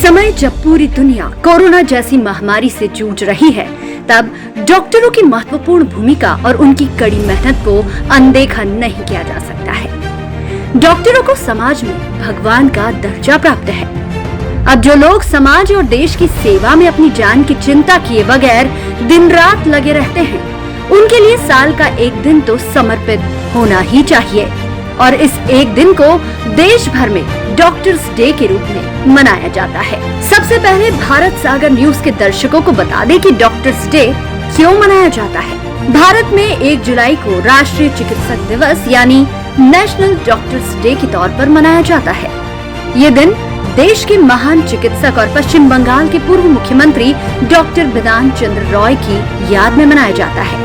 समय जब पूरी दुनिया कोरोना जैसी महामारी से जूझ रही है, तब डॉक्टरों की महत्वपूर्ण भूमिका और उनकी कड़ी मेहनत को अनदेखा नहीं किया जा सकता है। डॉक्टरों को समाज में भगवान का दर्जा प्राप्त है। अब जो लोग समाज और देश की सेवा में अपनी जान की चिंता किए बगैर दिन रात लगे रहते हैं, उनके लिए साल का एक दिन तो समर्पित होना ही चाहिए। और इस एक दिन को देश भर में डॉक्टर्स डे के रूप में मनाया जाता है। सबसे पहले भारत सागर न्यूज के दर्शकों को बता दें कि डॉक्टर्स डे क्यों मनाया जाता है। भारत में 1 जुलाई को राष्ट्रीय चिकित्सक दिवस यानी नेशनल डॉक्टर्स डे के तौर पर मनाया जाता है। ये दिन देश के महान चिकित्सक और पश्चिम बंगाल के पूर्व मुख्यमंत्री डॉक्टर बिधान चंद्र रॉय की याद में मनाया जाता है।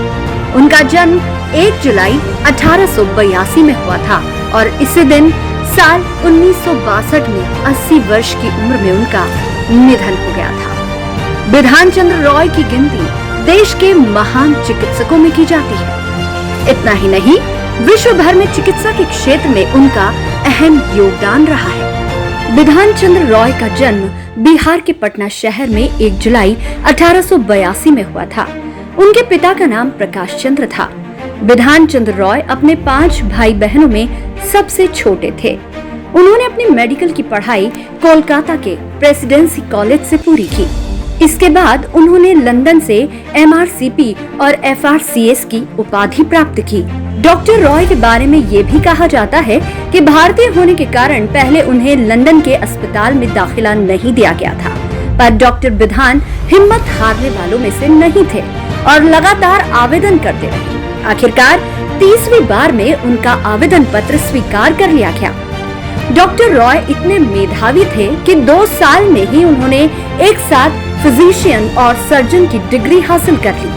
उनका जन्म 1 जुलाई 1882 में हुआ था और इसी दिन साल 1962 में 80 वर्ष की उम्र में उनका निधन हो गया था। बिधान चंद्र रॉय की गिनती देश के महान चिकित्सकों में की जाती है। इतना ही नहीं, विश्व भर में चिकित्सा के क्षेत्र में उनका अहम योगदान रहा है। बिधान चंद्र रॉय का जन्म बिहार के पटना शहर में 1 जुलाई 1882 में हुआ था। उनके पिता का नाम प्रकाश चंद्र था। बिधान चंद्र रॉय अपने 5 भाई बहनों में सबसे छोटे थे। उन्होंने अपनी मेडिकल की पढ़ाई कोलकाता के प्रेसिडेंसी कॉलेज से पूरी की। इसके बाद उन्होंने लंदन से MRCP और FRCS की उपाधि प्राप्त की। डॉक्टर रॉय के बारे में ये भी कहा जाता है कि भारतीय होने के कारण पहले उन्हें लंदन के अस्पताल में दाखिला नहीं दिया गया था, पर डॉक्टर बिधान हिम्मत हारने वालों में से नहीं थे और लगातार आवेदन करते रहे। आखिरकार 30वीं बार में उनका आवेदन पत्र स्वीकार कर लिया गया। डॉक्टर रॉय इतने मेधावी थे कि 2 साल में ही उन्होंने एक साथ फिजिशियन और सर्जन की डिग्री हासिल कर ली।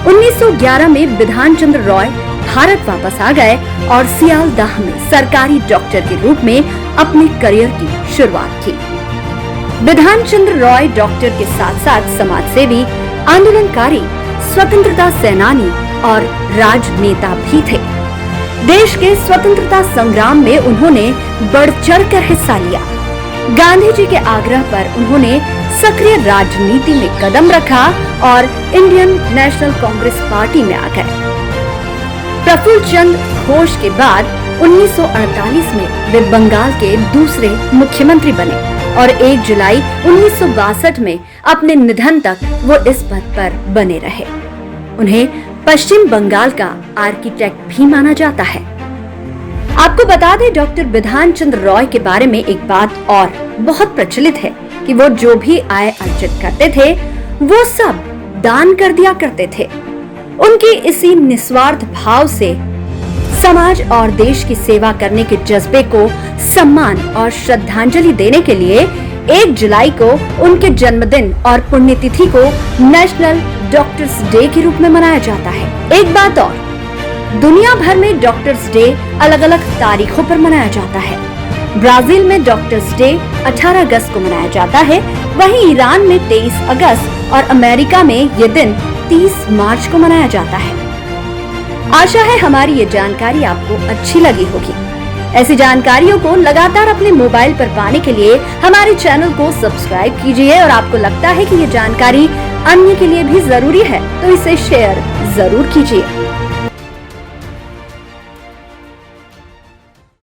1911 में बिधान चंद्र रॉय भारत वापस आ गए और सियालदाह में सरकारी डॉक्टर के रूप में अपने करियर की शुरुआत की। बिधान चंद्र रॉय डॉक्टर के साथ साथ समाजसेवी, आंदोलनकारी, स्वतंत्रता सेनानी और राजनेता भी थे। देश के स्वतंत्रता संग्राम में उन्होंने बढ़ चढ़कर हिस्सा लिया। गांधी जी के आग्रह पर उन्होंने सक्रिय राजनीति में कदम रखा और इंडियन नेशनल कांग्रेस पार्टी में आ गए। प्रफुल्ल चंद्र घोष के बाद 1948 में वे बंगाल के दूसरे मुख्यमंत्री बने और 1 जुलाई 1962 में अपने निधन तक वो इस पद पर बने रहे। उन्हें पश्चिम बंगाल का आर्किटेक्ट भी माना जाता है। आपको बता दें, डॉक्टर बिधान चंद्र रॉय के बारे में एक बात और बहुत प्रचलित है कि वो जो भी आय अर्जित करते थे वो सब दान कर दिया करते थे। उनकी इसी निस्वार्थ भाव से समाज और देश की सेवा करने के जज्बे को सम्मान और श्रद्धांजलि देने के लिए 1 जुलाई को उनके जन्मदिन और पुण्यतिथि को नेशनल डॉक्टर्स डे के रूप में मनाया जाता है। एक बात और, दुनिया भर में डॉक्टर्स डे अलग अलग तारीखों पर मनाया जाता है। ब्राजील में डॉक्टर्स डे 18 अगस्त को मनाया जाता है, वहीं ईरान में 23 अगस्त और अमेरिका में ये दिन 30 मार्च को मनाया जाता है। आशा है हमारी ये जानकारी आपको अच्छी लगी होगी। ऐसी जानकारियों को लगातार अपने मोबाइल पर पाने के लिए हमारे चैनल को सब्सक्राइब कीजिए और आपको लगता है कि ये जानकारी अन्य के लिए भी जरूरी है तो इसे शेयर जरूर कीजिए।